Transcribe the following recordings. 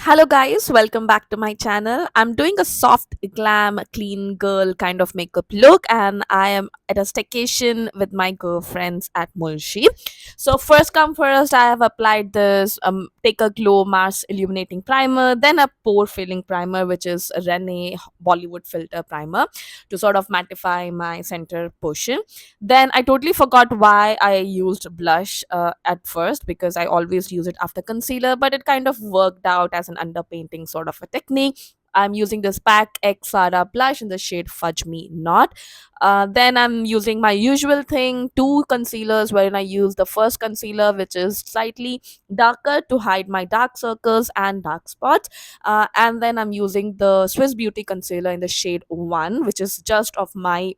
Hello guys, welcome back to my channel. I'm doing a soft glam clean girl kind of makeup look and I am at a staycation with my girlfriends at Mulshi. So first come first, I have applied this Take a Glow Mars Illuminating Primer, then a pore filling primer which is a Rene Bollywood filter primer to sort of mattify my center portion. Then I totally forgot why I used blush at first because I always use it after concealer, but it kind of worked out as an underpainting sort of a technique. I'm using this Pack X Sarah blush in the shade Fudge Me Not. Then I'm using my usual thing, two concealers, wherein I use the first concealer, which is slightly darker to hide my dark circles and dark spots. And then I'm using the Swiss Beauty concealer in the shade 1, which is just of my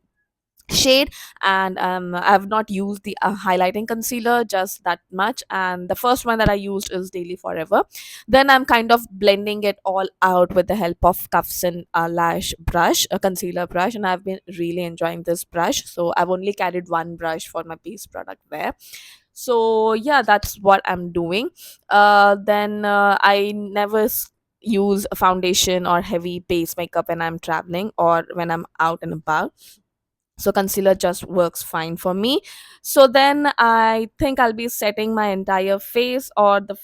shade. And I've not used the highlighting concealer just that much, and the first one that I used is Daily Forever. Then I'm kind of blending it all out with the help of Cuffs lash brush, a concealer brush, and I've been really enjoying this brush, so I've only carried one brush for my base product there. So yeah, that's what I'm doing. Then I never use a foundation or heavy base makeup when I'm traveling or when I'm out and about, so concealer just works fine for me. So then I think I'll be setting my entire face or the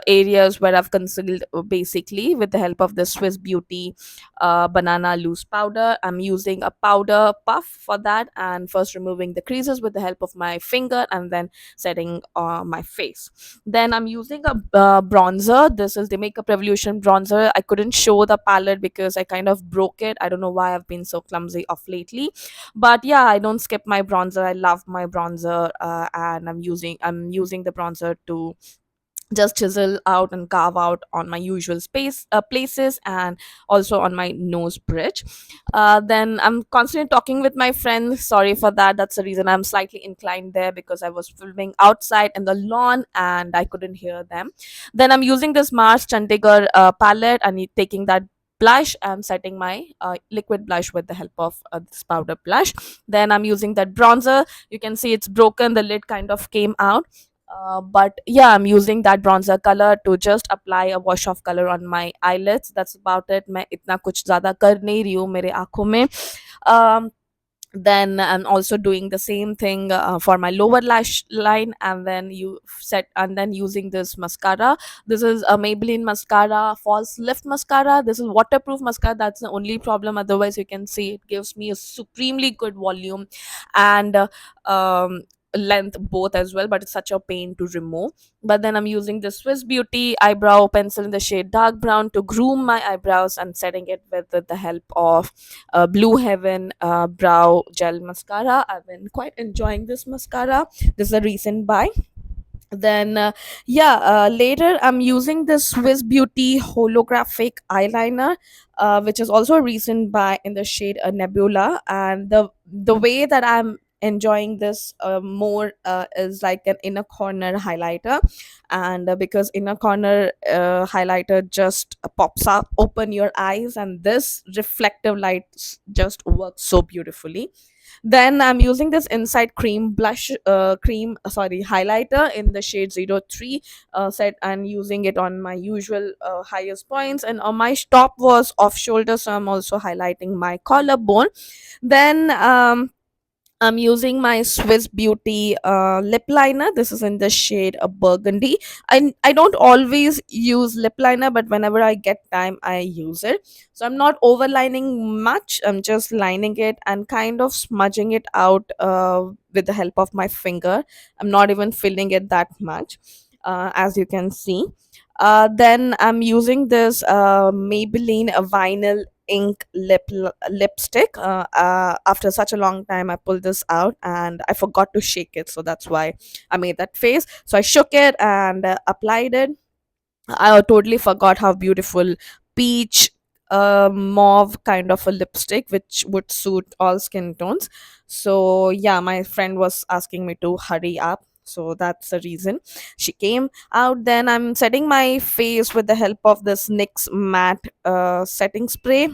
areas where I've concealed, basically with the help of the Swiss Beauty banana loose powder. I'm using a powder puff for that, and first removing the creases with the help of my finger and then setting my face. Then I'm using a bronzer. This is the Makeup Revolution bronzer. I couldn't show the palette because I kind of broke it. I don't know why I've been so clumsy of lately, but yeah, I don't skip my bronzer. I love my bronzer, and I'm using the bronzer to just chisel out and carve out on my usual space places, and also on my nose bridge. Then I'm constantly talking with my friends. Sorry for that. That's the reason I'm slightly inclined there, because I was filming outside in the lawn and I couldn't hear them. Then I'm using this Mars Chandigarh palette and taking that blush and setting my liquid blush with the help of this powder blush. Then I'm using that bronzer. You can see it's broken, the lid kind of came out. But yeah, I'm using that bronzer color to just apply a wash off color on my eyelids. That's about it. मैं इतना कुछ ज़्यादा कर नहीं रही हूँ मेरे आँखों में. um, then I'm also doing the same thing for my lower lash line, and then using this mascara. This is a Maybelline mascara, false lift mascara. This is waterproof mascara. That's the only problem. Otherwise, you can see it gives me a supremely good volume and um, length both as well, but it's such a pain to remove. But then I'm using the Swiss Beauty eyebrow pencil in the shade dark brown to groom my eyebrows and setting it with the help of Blue Heaven brow gel mascara. I've been quite enjoying this mascara. This is a recent buy. Then yeah, later I'm using this Swiss Beauty holographic eyeliner, which is also a recent buy in the shade Nebula. And the way that I'm enjoying this more is like an inner corner highlighter. And because inner corner highlighter just pops up open your eyes, and this reflective light just works so beautifully. Then I'm using this Inside Cream blush, cream, sorry, highlighter in the shade 03 set, and using it on my usual highest points. And on my top was off shoulder, so I'm also highlighting my collarbone. Then I'm using my Swiss Beauty lip liner. This is in the shade burgundy. I don't always use lip liner, but whenever I get time, I use it. So I'm not overlining much. I'm just lining it and kind of smudging it out with the help of my finger. I'm not even filling it that much, as you can see. Then I'm using this Maybelline vinyl ink lipstick. After such a long time, I pulled this out and I forgot to shake it, so that's why I made that face. So I shook it and applied it. I totally forgot how beautiful peach mauve kind of a lipstick, which would suit all skin tones. So yeah, my friend was asking me to hurry up, so that's the reason she came out. Then I'm setting my face with the help of this NYX matte setting spray.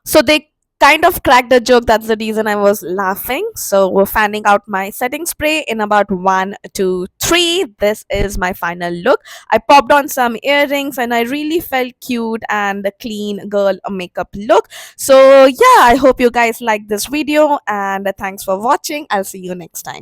So they kind of cracked a joke. That's the reason I was laughing. So we're fanning out my setting spray in about 1, 2, 3. This is my final look. I popped on some earrings and I really felt cute and a clean girl makeup look. So yeah, I hope you guys like this video and thanks for watching. I'll see you next time.